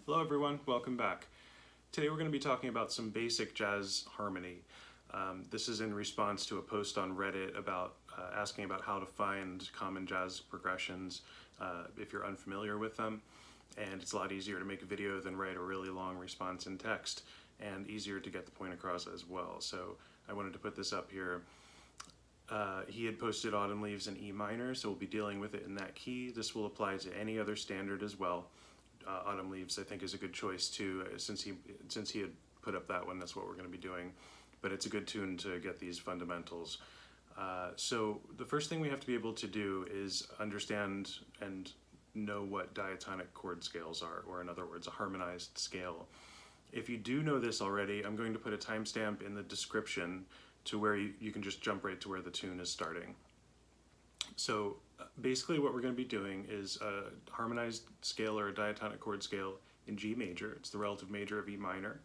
Hello everyone, welcome back. Today we're going to be talking about some basic jazz harmony. This is in response to a post on Reddit about asking about how to find common jazz progressions if you're unfamiliar with them. And it's a lot easier to make a video than write a really long response in text, and easier to get the point across as well. So I wanted to put this up here. He had posted Autumn Leaves in E minor, so we'll be dealing with it in that key. This will apply to any other standard as well. Autumn Leaves I think is a good choice too, since he had put up that one. That's what we're going to be doing, but it's a good tune to get these fundamentals. So the first thing we have to be able to do is understand and know what diatonic chord scales are, or in other words, a harmonized scale. If you do know this already, I'm going to put a timestamp in the description to where you can just jump right to where the tune is starting. So basically what we're going to be doing is a harmonized scale or a diatonic chord scale in G major. It's the relative major of E minor.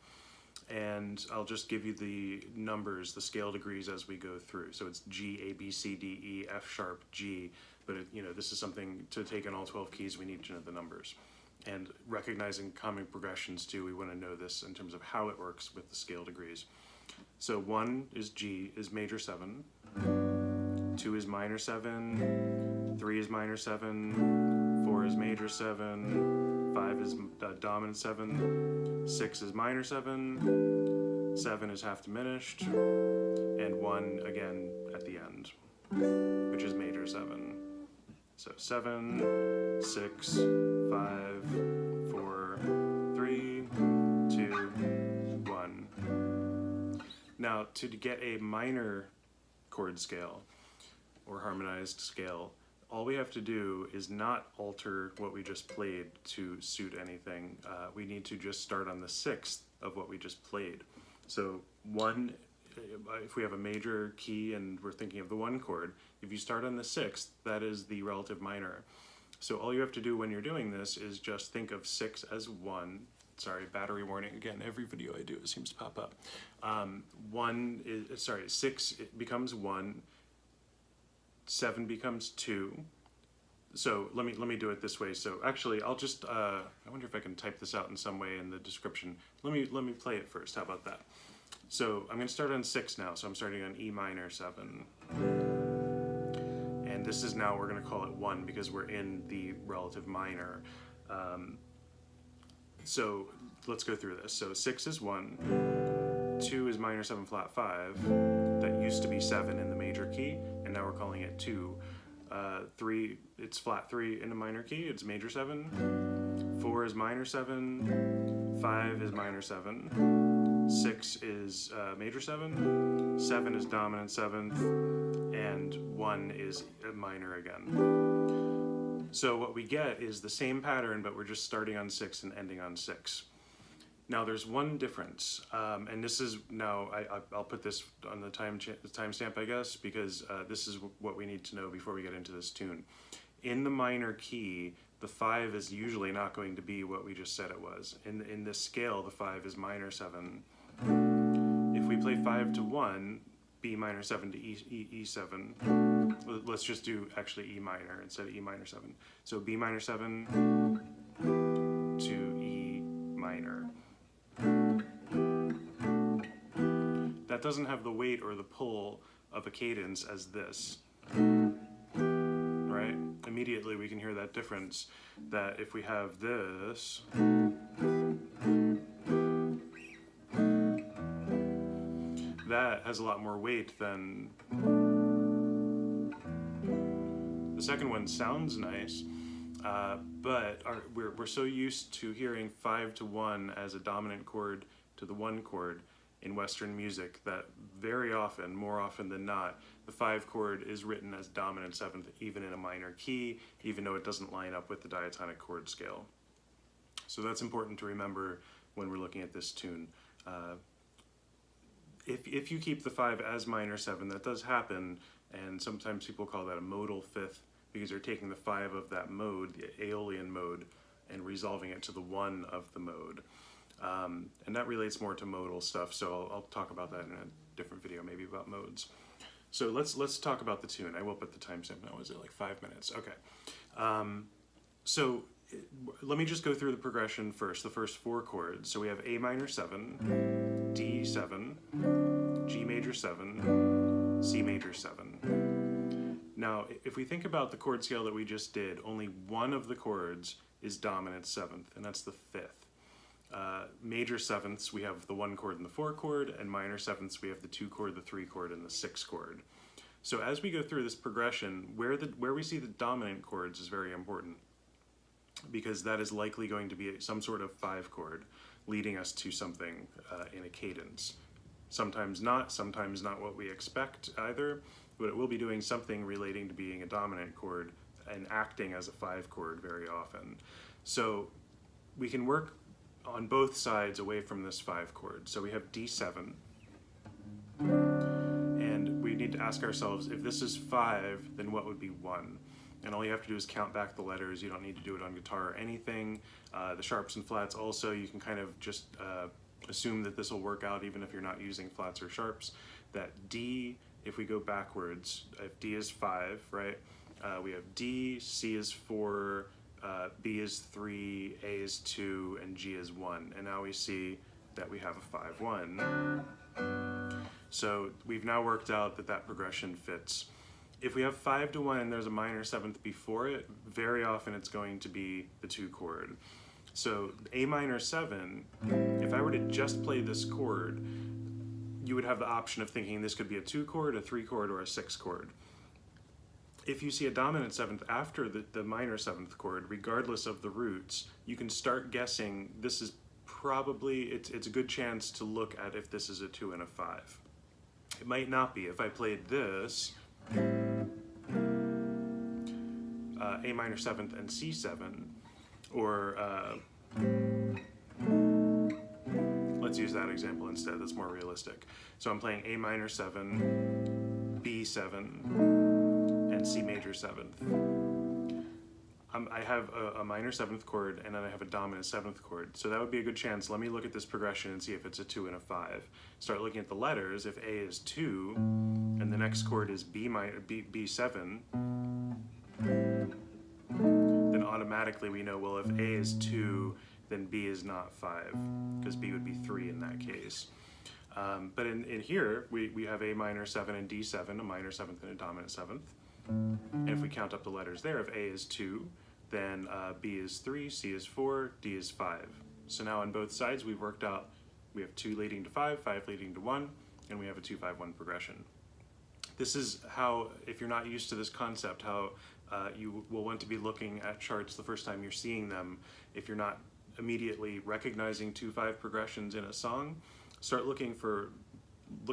And I'll just give you the numbers, the scale degrees as we go through. So it's G, A, B, C, D, E, F sharp, G. But this is something to take in all 12 keys. We need to know the numbers. And recognizing common progressions too, we want to know this in terms of how it works with the scale degrees. So 1 is G, is major 7. 2 is minor 7, 3 is minor 7, 4 is major 7, 5 is dominant 7, 6 is minor 7, 7 is half diminished, and 1 again at the end, which is major 7. So 7, 6, 5, 4, 3, 2, 1. Now to get a minor chord scale or harmonized scale, all we have to do is not alter what we just played to suit anything. We need to just start on the sixth of what we just played. So 1, if we have a major key and we're thinking of the 1 chord, if you start on the sixth, that is the relative minor. So all you have to do when you're doing this is just think of 6 as 1. Sorry, battery warning again. Every video I do it seems to pop up. 6 it becomes 1. 7 becomes 2. So let me do it this way. So actually, I'll just I wonder if I can type this out in some way in the description. Let me play it first. How about that? So I'm going to start on 6 now. So I'm starting on E minor 7. And this is now, we're going to call it 1 because we're in the relative minor. So let's go through this. So 6 is 1, 2 is minor 7 flat 5, that used to be 7 in the major key, and now we're calling it 2. 3, it's flat 3 in a minor key, it's major 7, 4 is minor 7, 5 is minor 7, 6 is major 7, 7 is dominant 7th, and 1 is minor again. So what we get is the same pattern, but we're just starting on 6 and ending on 6. Now there's one difference, and this is now, I'll put this on the timestamp, I guess, because this is what we need to know before we get into this tune. In the minor key, the 5 is usually not going to be what we just said it was. In this scale, the 5 is minor 7. If we play 5 to 1, B minor 7 to E7, let's just do actually E minor instead of E minor 7. So B minor 7 to E minor. That doesn't have the weight or the pull of a cadence as this, right? Immediately we can hear that difference, that if we have this, that has a lot more weight than the second one. Sounds nice, but we're so used to hearing 5 to 1 as a dominant chord to the 1 chord in Western music that very often, more often than not, the 5 chord is written as dominant 7th even in a minor key, even though it doesn't line up with the diatonic chord scale. So that's important to remember when we're looking at this tune. If you keep the 5 as minor 7, that does happen, and sometimes people call that a modal 5th, because they're taking the 5 of that mode, the Aeolian mode, and resolving it to the 1 of the mode. And that relates more to modal stuff, so I'll talk about that in a different video, maybe about modes. So let's talk about the tune. I will put the timestamp now. Is it like 5 minutes? Okay. So let me just go through the progression first, the first 4 chords. So we have A minor 7, D7, G major 7, C major 7. Now, if we think about the chord scale that we just did, only one of the chords is dominant 7th, and that's the 5th. Major 7ths, we have the 1 chord and the 4 chord, and minor 7ths, we have the 2 chord, the 3 chord, and the 6 chord. So as we go through this progression, where we see the dominant chords is very important, because that is likely going to be some sort of 5 chord, leading us to something in a cadence. Sometimes not what we expect either, but it will be doing something relating to being a dominant chord and acting as a 5 chord very often. So we can work on both sides away from this 5 chord. So we have D7, and we need to ask ourselves, if this is 5, then what would be 1? And all you have to do is count back the letters. You don't need to do it on guitar or anything. The sharps and flats also, you can kind of just assume that this will work out even if you're not using flats or sharps. That D, if we go backwards, if D is 5, right? We have D, C is 4, B is 3, A is 2, and G is 1. And now we see that we have a 5-1. So we've now worked out that that progression fits. If we have 5 to 1 and there's a minor 7th before it, very often it's going to be the 2 chord. So A minor 7, if I were to just play this chord, you would have the option of thinking this could be a 2 chord, a 3 chord, or a 6 chord. If you see a dominant 7th after the minor 7th chord, regardless of the roots, you can start guessing this is probably, it's a good chance to look at if this is a 2 and a 5. It might not be. If I played this, A minor 7th and C7, or let's use that example instead, that's more realistic. So I'm playing A minor 7, B7, and C major 7th. I have a minor 7th chord, and then I have a dominant 7th chord. So that would be a good chance. Let me look at this progression and see if it's a 2 and a 5. Start looking at the letters. If A is 2, and the next chord is B7, then automatically we know, well, if A is 2, then B is not 5, because B would be 3 in that case. But in here, we have A minor 7 and D7, a minor 7th and a dominant 7th. And if we count up the letters there, if A is 2, then B is 3, C is 4, D is 5. So now on both sides we've worked out, we have 2 leading to 5, 5 leading to 1, and we have a 2-5-1 progression. This is how, if you're not used to this concept, how you will want to be looking at charts the first time you're seeing them. If you're not immediately recognizing 2-5 progressions in a song, start look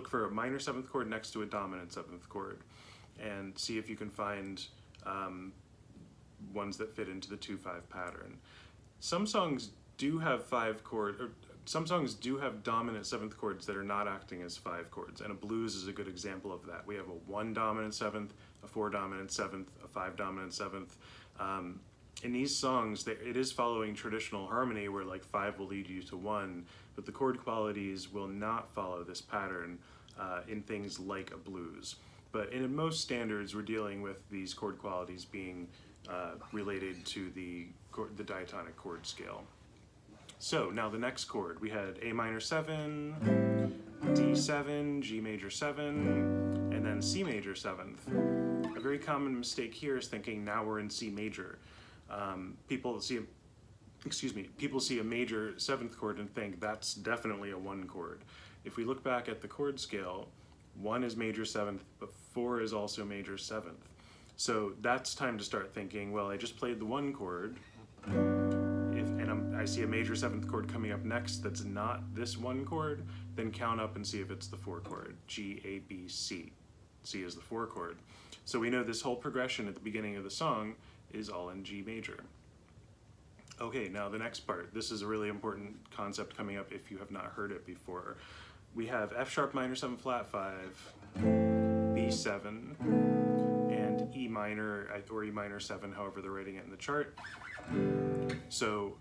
for a minor 7th chord next to a dominant 7th chord, and see if you can find ones that fit into the 2-5 pattern. Some songs do have 5 chord, or some songs do have dominant 7th chords that are not acting as 5 chords, and a blues is a good example of that. We have a 1 dominant 7th, a 4 dominant 7th, a 5 dominant 7th. In these songs, it is following traditional harmony where like 5 will lead you to 1, but the chord qualities will not follow this pattern in things like a blues. But in most standards, we're dealing with these chord qualities being related to the diatonic chord scale. So now the next chord, we had A minor 7, D7, G major 7, and then C major 7th. A very common mistake here is thinking now we're in C major. People see a major 7th chord and think that's definitely a 1 chord. If we look back at the chord scale, 1 is major 7th, but 4 is also major 7th. So that's time to start thinking, well, I just played the 1 chord, and I see a major 7th chord coming up next that's not this 1 chord, then count up and see if it's the 4 chord, G, A, B, C. C is the 4 chord. So we know this whole progression at the beginning of the song is all in G major. Okay, now the next part. This is a really important concept coming up if you have not heard it before. We have F sharp minor 7 flat 5, B7, and E minor, or E minor 7, however they're writing it in the chart. So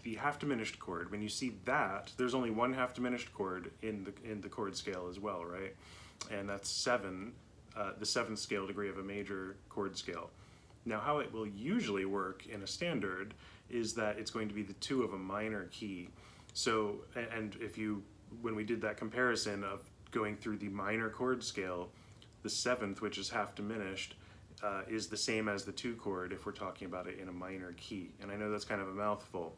the half-diminished chord, when you see that, there's only one half-diminished chord in the chord scale as well, right? And that's 7, the 7th scale degree of a major chord scale. Now how it will usually work in a standard is that it's going to be the 2 of a minor key. So, and when we did that comparison of going through the minor chord scale, the 7th, which is half diminished, is the same as the 2 chord if we're talking about it in a minor key. And I know that's kind of a mouthful.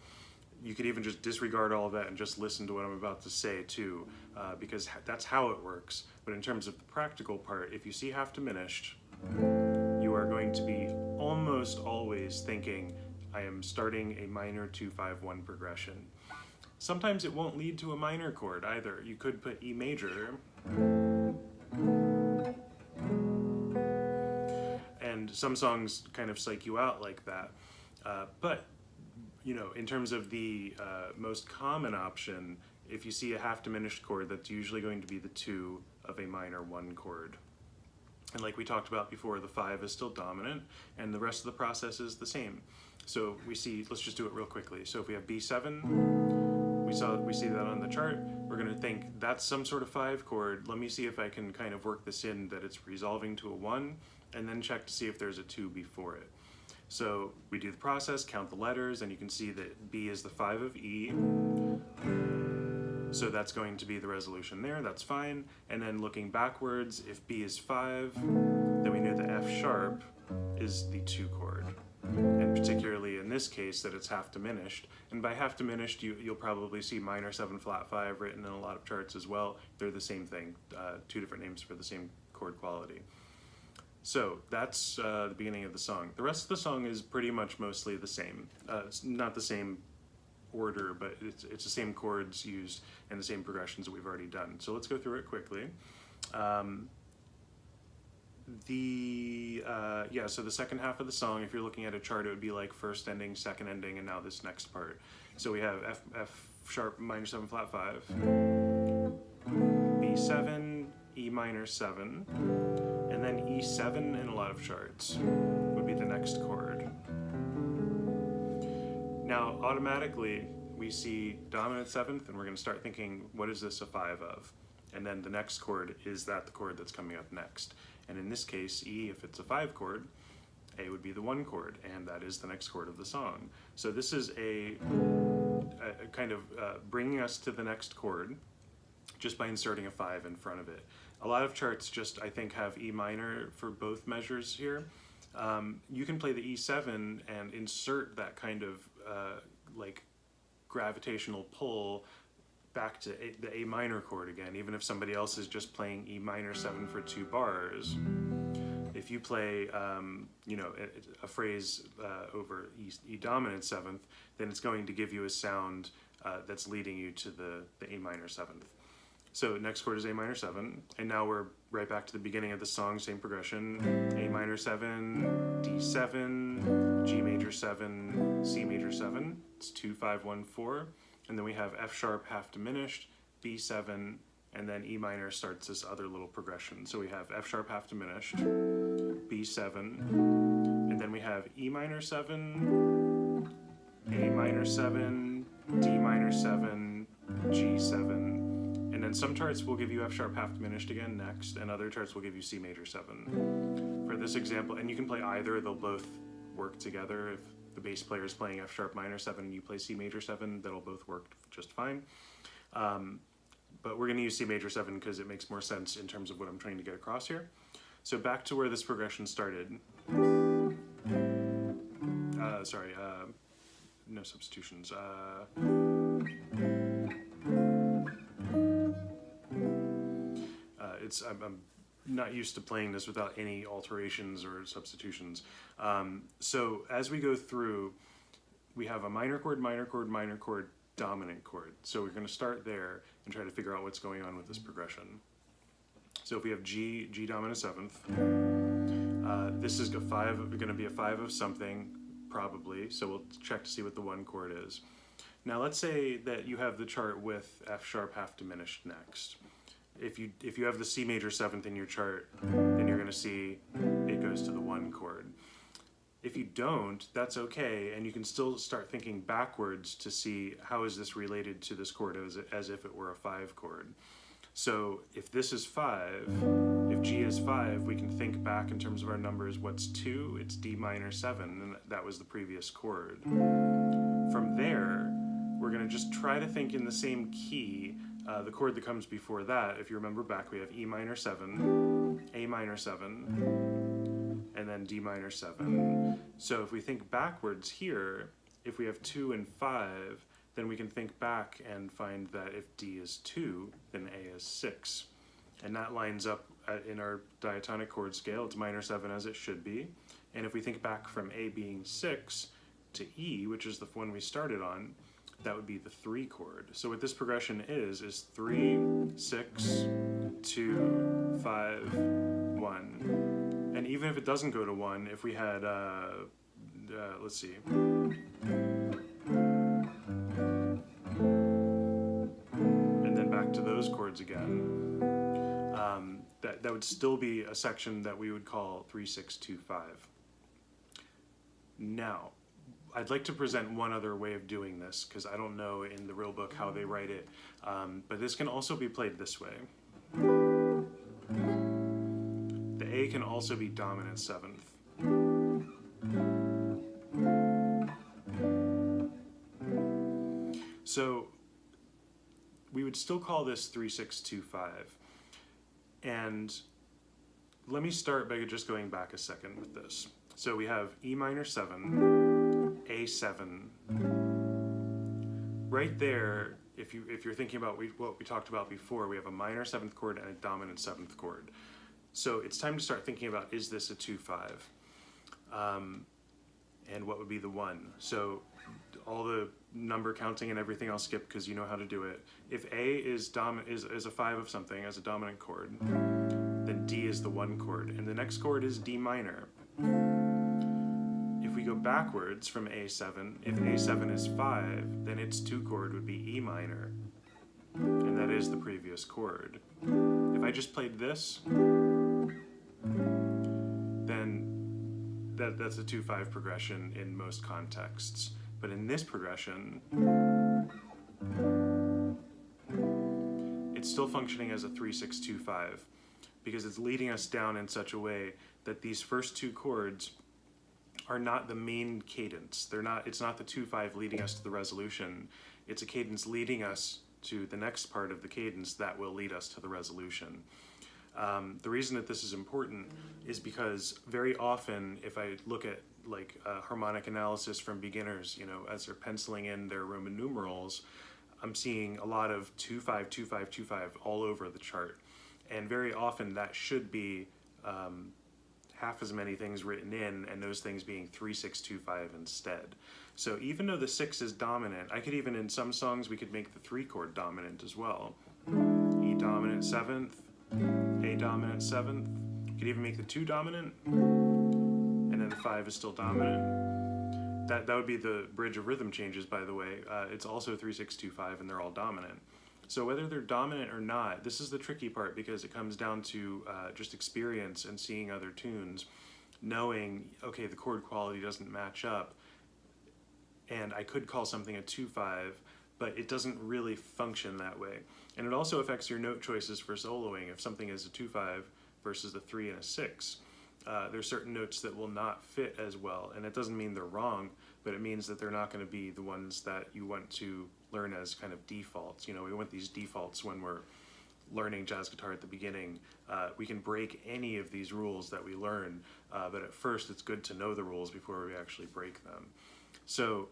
You could even just disregard all of that and just listen to what I'm about to say too, because that's how it works. But in terms of the practical part, if you see half diminished, you are going to be almost always thinking, I am starting a minor 2-5-1 progression. Sometimes it won't lead to a minor chord either. You could put E major, and some songs kind of psych you out like that. But you know, in terms of the most common option, if you see a half diminished chord, that's usually going to be the 2 of a minor 1 chord. And like we talked about before, the 5 is still dominant, and the rest of the process is the same. So we see, let's just do it real quickly. So if we have B7, we see that on the chart, we're going to think that's some sort of 5 chord. Let me see if I can kind of work this in that it's resolving to a 1, and then check to see if there's a 2 before it. So we do the process, count the letters, and you can see that B is the 5 of E. So that's going to be the resolution there, that's fine. And then looking backwards, if B is 5, then we know the F sharp is the 2 chord. And particularly in this case that it's half diminished. And by half diminished, you'll probably see minor 7 flat 5 written in a lot of charts as well. They're the same thing, 2 different names for the same chord quality. So that's the beginning of the song. The rest of the song is pretty much mostly the same. It's not the same order, but it's the same chords used and the same progressions that we've already done. So let's go through it quickly. So the second half of the song, if you're looking at a chart, it would be like first ending, second ending, and now this next part. So we have F sharp minor 7 flat 5, B7, E minor 7, and then E7 in a lot of charts would be the next chord. Now automatically we see dominant 7th, and we're going to start thinking, what is this a 5 of? And then the next chord, is that the chord that's coming up next? And in this case, E, if it's a 5 chord, A would be the 1 chord, and that is the next chord of the song. So this is a kind of bringing us to the next chord just by inserting a 5 in front of it. A lot of charts just, I think, have E minor for both measures here. You can play the E7 and insert that kind of like gravitational pull back to the A minor chord again, even if somebody else is just playing E minor 7 for 2 bars. If you play, you know, a phrase over E dominant 7th, then it's going to give you a sound that's leading you to the A minor 7th. So next chord is A minor 7, and now we're right back to the beginning of the song, same progression. A minor 7, D7, G major 7, C major 7. It's 2, 5, 1, 4. And then we have F sharp half diminished, B7, and then E minor starts this other little progression. So we have F sharp half diminished, B7, and then we have E minor 7, A minor 7, D minor 7, G7. And then some charts will give you F sharp half diminished again next, and other charts will give you C major 7. For this example, and you can play either, they'll both work together. If the bass player is playing F sharp minor 7 and you play C major 7, that'll both work just fine. But we're going to use C major 7 because it makes more sense in terms of what I'm trying to get across here. So back to where this progression started. No substitutions. I'm not used to playing this without any alterations or substitutions. So as we go through, we have a minor chord, minor chord, minor chord, dominant chord. So we're going to start there and try to figure out what's going on with this progression. So if we have G dominant 7th, this is going to be a 5 of something, probably. So we'll check to see what the 1 chord is. Now let's say that you have the chart with F sharp half diminished next. If you have the C major 7th in your chart, then you're going to see it goes to the 1 chord. If you don't, that's okay, and you can still start thinking backwards to see how is this related to this chord as if it were a 5 chord. So if this is 5, if G is 5, we can think back in terms of our numbers. What's 2? It's D minor 7, and that was the previous chord. From there, we're going to just try to think in the same key. The chord that comes before that, if you remember back, we have E minor 7, A minor 7, and then D minor 7. So if we think backwards here, if we have 2 and 5, then we can think back and find that if D is 2, then A is 6. And that lines up in our diatonic chord scale. It's minor 7 as it should be. And if we think back from A being 6 to E, which is the one we started on, that would be the 3 chord. So what this progression is 3, 6, 2, 5, 1. And even if it doesn't go to 1, if we had, let's see. And then back to those chords again. That would still be a section that we would call 3, 6, 2, 5. Now, I'd like to present one other way of doing this, because I don't know in the real book how they write it, but this can also be played this way. The A can also be dominant 7th. So we would still call this 3, 6, 2, 5. And let me start by just going back a second with this. So we have E minor 7, A7. Right there, if you're thinking about what we talked about before, we have a minor 7th chord and a dominant 7th chord. So it's time to start thinking about, is this a 2-5? And what would be the 1? So all the number counting and everything I'll skip because you know how to do it. If A is a 5 of something as a dominant chord, then D is the 1 chord, and the next chord is D minor. If we go backwards from A7, if A7 is 5, then its 2 chord would be E minor, and that is the previous chord. If I just played this, then that's a 2-5 progression in most contexts. But in this progression, it's still functioning as a 3, 6, 2, 5 because it's leading us down in such a way that these first 2 chords are not the main cadence. It's not the 2-5 leading us to the resolution. It's a cadence leading us to the next part of the cadence that will lead us to the resolution. The reason that this is important is because very often, if I look at like harmonic analysis from beginners, as they're penciling in their Roman numerals, I'm seeing a lot of 2-5, 2-5, 2-5 all over the chart. And very often that should be half as many things written in, and those things being 3, 6, 2, 5 instead. So even though the 6 is dominant, I could even, in some songs, we could make the 3 chord dominant as well. E dominant 7th, A dominant 7th. You could even make the 2 dominant, and then the 5 is still dominant. That would be the bridge of rhythm changes, by the way. It's also 3, 6, 2, 5, and they're all dominant. So whether they're dominant or not, this is the tricky part because it comes down to just experience and seeing other tunes, knowing, okay, the chord quality doesn't match up, and I could call something a 2-5, but it doesn't really function that way. And it also affects your note choices for soloing. If something is a 2-5 versus a 3 and a 6, there's certain notes that will not fit as well, and it doesn't mean they're wrong, but it means that they're not going to be the ones that you want to learn as kind of defaults. We want these defaults when we're learning jazz guitar at the beginning. We can break any of these rules that we learn, but at first it's good to know the rules before we actually break them. So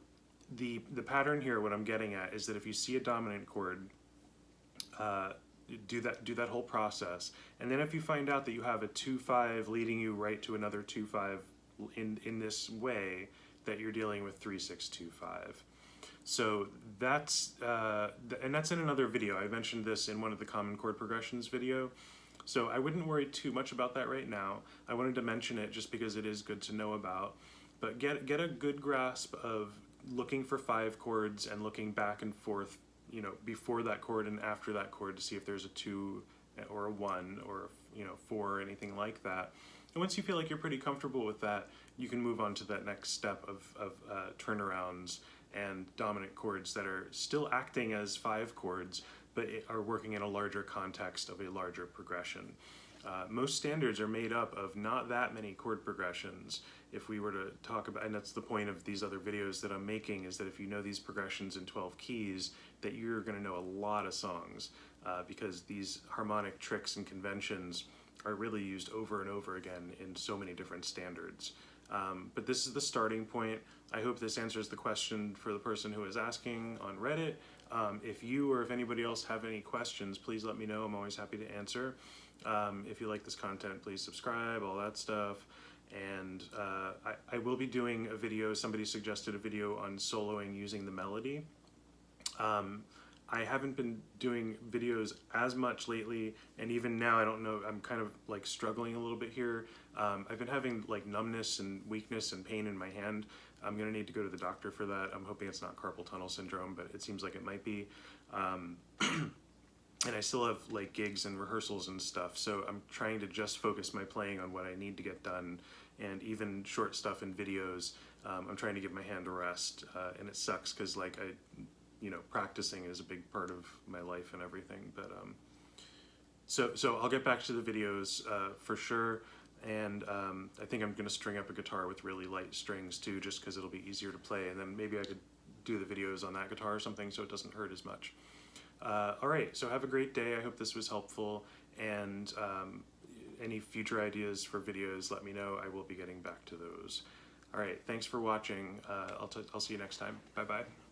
the pattern here, what I'm getting at, is that if you see a dominant chord, do that whole process, and then if you find out that you have a 2-5 leading you right to another 2-5 in this way, that you're dealing with 3, 6, 2, 5. So that's and that's in another video. I mentioned this in one of the common chord progressions video. So I wouldn't worry too much about that right now. I wanted to mention it just because it is good to know about. But get a good grasp of looking for 5 chords and looking back and forth, before that chord and after that chord to see if there's a 2 or a 1 or 4 or anything like that. And once you feel like you're pretty comfortable with that, you can move on to that next step of turnarounds and dominant chords that are still acting as 5 chords, but are working in a larger context of a larger progression. Most standards are made up of not that many chord progressions. If we were to talk about, and that's the point of these other videos that I'm making, is that if you know these progressions in 12 keys, that you're going to know a lot of songs, because these harmonic tricks and conventions are really used over and over again in so many different standards. But this is the starting point. I hope this answers the question for the person who is asking on Reddit. If you or if anybody else have any questions, please let me know. I'm always happy to answer. If you like this content, please subscribe, all that stuff. And I will be doing a video. Somebody suggested a video on soloing using the melody. I haven't been doing videos as much lately, and even now I don't know, I'm kind of like struggling a little bit here. I've been having like numbness and weakness and pain in my hand. I'm gonna need to go to the doctor for that. I'm hoping it's not carpal tunnel syndrome, but it seems like it might be. And I still have like gigs and rehearsals and stuff, so I'm trying to just focus my playing on what I need to get done, and even short stuff in videos. I'm trying to give my hand a rest, and it sucks because like practicing is a big part of my life and everything. But so I'll get back to the videos for sure, and I think I'm gonna string up a guitar with really light strings too, just because it'll be easier to play, and then maybe I could do the videos on that guitar or something so it doesn't hurt as much. All right, so have a great day. I hope this was helpful, and any future ideas for videos, let me know. I will be getting back to those. All right, thanks for watching. I'll see you next time. Bye-bye.